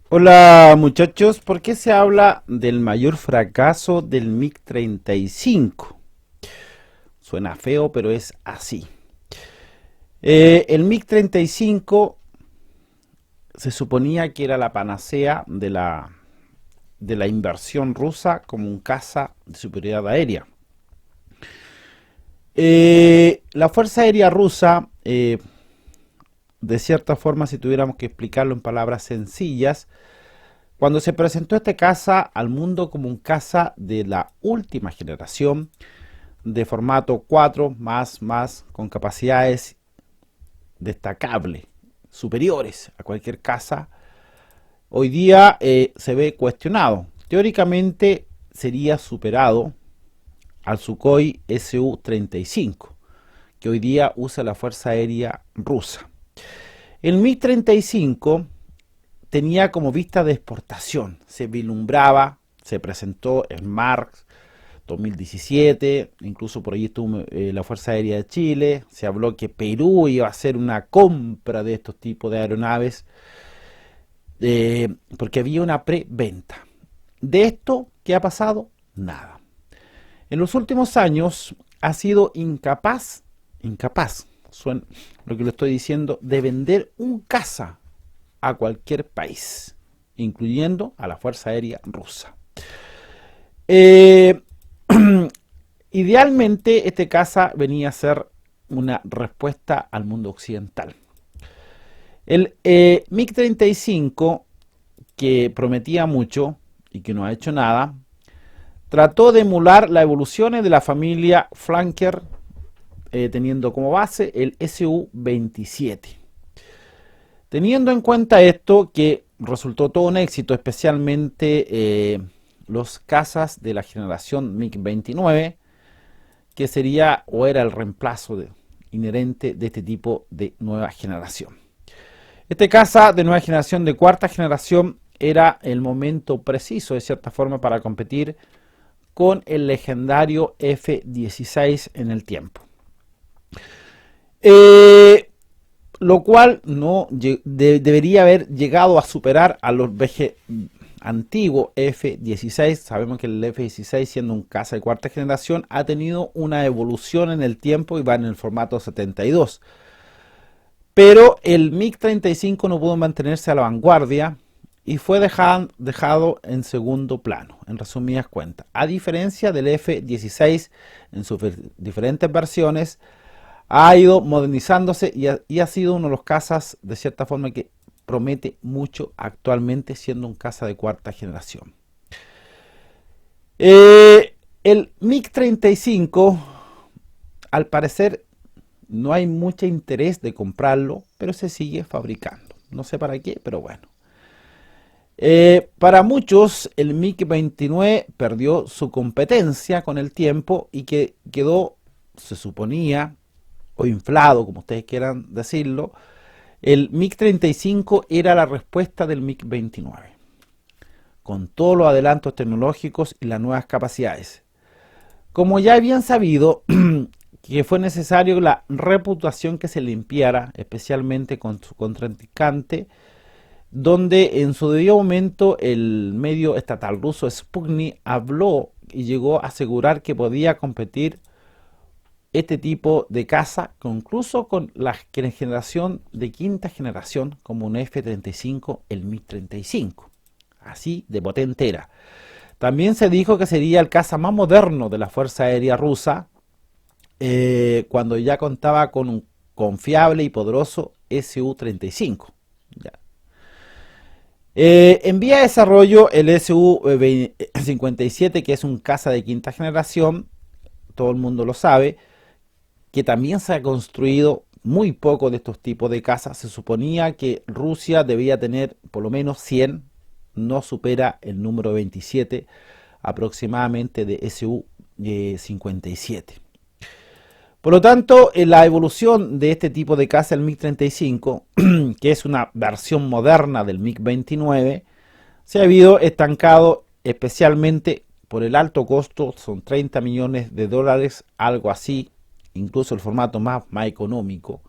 Hola muchachos, ¿por qué se habla del mayor fracaso del MiG-35? Suena feo, pero es así. El MiG-35 se suponía que era la panacea de la inversión rusa como un caza de superioridad aérea. La Fuerza Aérea Rusa, de cierta forma, si tuviéramos que explicarlo en palabras sencillas, cuando se presentó este caza al mundo como un caza de la última generación, de formato 4 más con capacidades destacables, superiores a cualquier caza, hoy día se ve cuestionado. Teóricamente sería superado al Sukhoi Su-35, que hoy día usa la Fuerza Aérea Rusa. El MiG-35 tenía como vista de exportación, se vislumbraba, se presentó en Marx 2017, incluso por ahí estuvo la Fuerza Aérea de Chile, se habló que Perú iba a hacer una compra de estos tipos de aeronaves, porque había una preventa. De esto, ¿qué ha pasado? Nada. En los últimos años ha sido incapaz, suena lo que le estoy diciendo, de vender un caza a cualquier país, incluyendo a la Fuerza Aérea Rusa. Eh, Idealmente, este caza venía a ser una respuesta al mundo occidental. El MiG-35, que prometía mucho y que no ha hecho nada, trató de emular las evoluciones de la familia Flanker, teniendo como base el Su-27. Teniendo en cuenta esto, que resultó todo un éxito, especialmente los cazas de la generación MiG-29, que sería o era el reemplazo inherente de este tipo de nueva generación. Este caza de nueva generación, de cuarta generación, era el momento preciso, de cierta forma, para competir con el legendario F-16 en el tiempo. Lo cual no debería haber llegado a superar a los antiguos F-16. Sabemos que el F-16, siendo un caza de cuarta generación, ha tenido una evolución en el tiempo y va en el formato 72. Pero el MiG-35 no pudo mantenerse a la vanguardia y fue dejado en segundo plano, en resumidas cuentas. A diferencia del F-16 en sus diferentes versiones, ha ido modernizándose y ha sido uno de los cazas, de cierta forma, que promete mucho actualmente, siendo un caza de cuarta generación. El MiG-35, al parecer, no hay mucho interés de comprarlo, pero se sigue fabricando. No sé para qué, pero bueno. Para muchos, el MiG-29 perdió su competencia con el tiempo y que quedó, se suponía, o inflado, como ustedes quieran decirlo. El MiG-35 era la respuesta del MiG-29, con todos los adelantos tecnológicos y las nuevas capacidades. Como ya habían sabido, que fue necesario la reputación que se limpiara, especialmente con su contrincante, donde en su debido momento el medio estatal ruso Sputnik habló y llegó a asegurar que podía competir este tipo de caza, incluso con la generación de quinta generación, como un F-35, el MiG-35. Así de potente era. También se dijo que sería el caza más moderno de la Fuerza Aérea Rusa, cuando ya contaba con un confiable y poderoso Su-35. Ya. En vía de desarrollo, el Su-57, que es un caza de quinta generación, todo el mundo lo sabe, que también se ha construido muy poco de estos tipos de cazas. Se suponía que Rusia debía tener por lo menos 100, no supera el número 27 aproximadamente de Su-57. Por lo tanto, la evolución de este tipo de caza, el MiG-35, que es una versión moderna del MiG-29, se ha habido estancado especialmente por el alto costo, son 30 millones de dólares, algo así, incluso el formato más económico,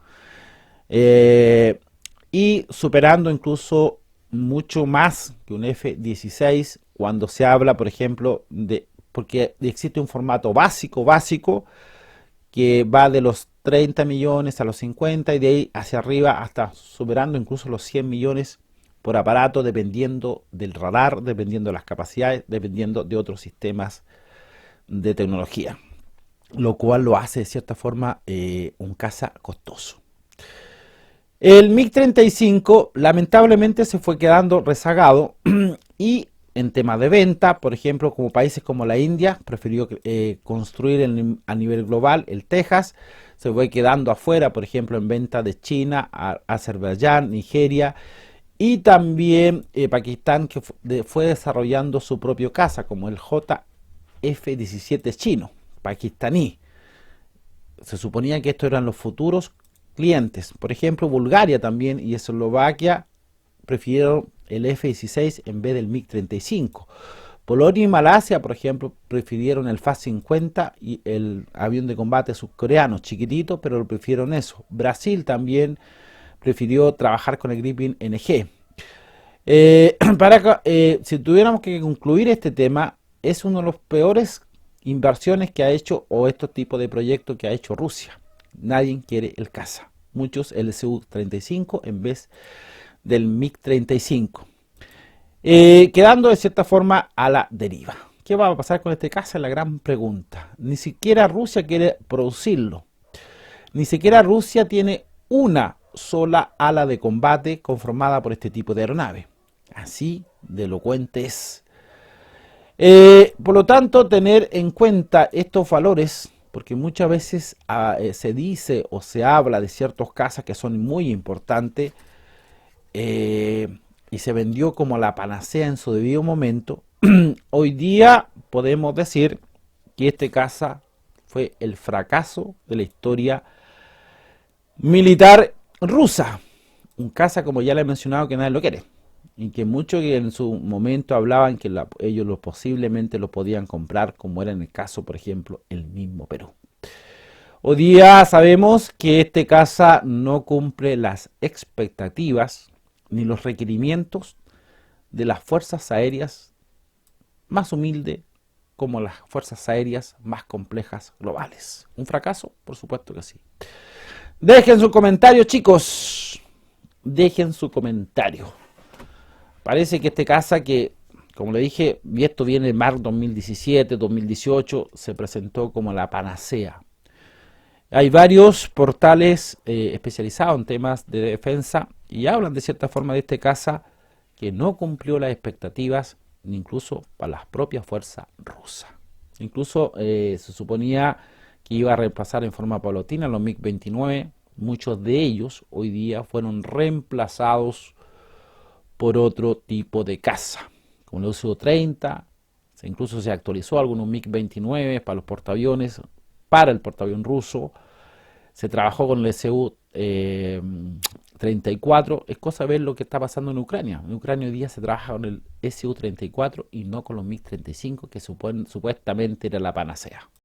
y superando incluso mucho más que un F-16 cuando se habla, por ejemplo, porque existe un formato básico que va de los 30 millones a los 50 y de ahí hacia arriba hasta superando incluso los 100 millones por aparato, dependiendo del radar, dependiendo de las capacidades, dependiendo de otros sistemas de tecnología, lo cual lo hace de cierta forma un caza costoso. El MiG-35 lamentablemente se fue quedando rezagado y en temas de venta, por ejemplo, como países como la India prefirió construir a nivel global el Texas, se fue quedando afuera, por ejemplo, en venta de China, Azerbaiyán, Nigeria y también Pakistán, que fue desarrollando su propio caza, como el JF-17 chino, pakistaní. Se suponía que estos eran los futuros clientes. Por ejemplo, Bulgaria también y Eslovaquia prefirieron el F-16 en vez del MiG-35. Polonia y Malasia, por ejemplo, prefirieron el FA-50 y el avión de combate surcoreano, chiquitito, pero lo prefirieron eso. Brasil también prefirió trabajar con el Gripen NG. Si tuviéramos que concluir este tema, es uno de los peores inversiones que ha hecho o estos tipos de proyectos que ha hecho Rusia. Nadie quiere el caza. Muchos el Su-35 en vez del MiG-35. Quedando de cierta forma a la deriva. ¿Qué va a pasar con este caza? Es la gran pregunta. Ni siquiera Rusia quiere producirlo. Ni siquiera Rusia tiene una sola ala de combate conformada por este tipo de aeronave. Así de elocuente es. Por lo tanto, tener en cuenta estos valores, porque muchas veces se dice o se habla de ciertos cazas que son muy importantes y se vendió como la panacea en su debido momento. Hoy día podemos decir que este caza fue el fracaso de la historia militar rusa. Un caza, como ya le he mencionado, que nadie lo quiere. Y que muchos que en su momento hablaban que ellos posiblemente lo podían comprar, como era en el caso, por ejemplo, el mismo Perú. Hoy día sabemos que este caza no cumple las expectativas ni los requerimientos de las fuerzas aéreas más humildes como las fuerzas aéreas más complejas globales. ¿Un fracaso? Por supuesto que sí. Dejen su comentario, chicos. Dejen su comentario. Parece que este caza que, como le dije, y esto viene en marzo 2017, 2018, se presentó como la panacea. Hay varios portales especializados en temas de defensa y hablan de cierta forma de este caza que no cumplió las expectativas, incluso para las propias fuerzas rusas. Incluso se suponía que iba a reemplazar en forma paulatina los MiG-29. Muchos de ellos hoy día fueron reemplazados por otro tipo de caza, como el Su-30, incluso se actualizó algunos MiG-29 para los portaaviones, para el portaavión ruso, se trabajó con el Su-34, es cosa de ver lo que está pasando en Ucrania. En Ucrania hoy día se trabaja con el Su-34 y no con los MiG-35, que supuestamente era la panacea.